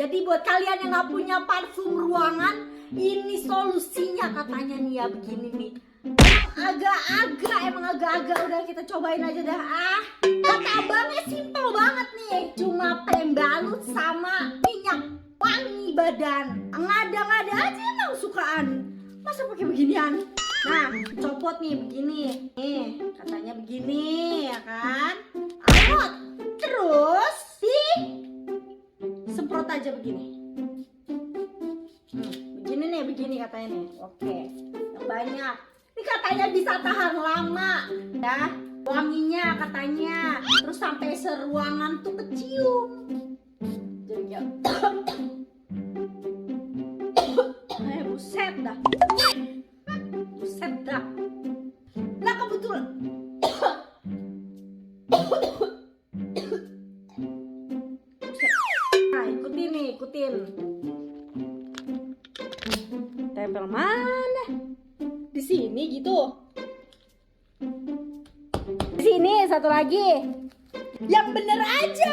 Jadi buat kalian yang gak punya parfum ruangan, ini solusinya katanya nih ya, begini nih. Emang agak-agak udah kita cobain aja dah. Kata abangnya simple banget nih, cuma pembalut sama minyak wangi badan. Ngada-ngada aja emang sukaan. Masa pakai beginian? Nah, copot nih begini. Nih, katanya begini ya kan? Alot. Terus semprot aja begini. Begini nih, begini katanya nih. Oke, yang banyak. Ini katanya bisa tahan lama, ya. Wanginya katanya, terus sampai seruangan tuh kecium. Jadi ya. Buset dah. Buset dah. Nah kebetulan. Nah ikutin. Tempel mana? Di sini gitu. Di sini satu lagi. Yang bener aja.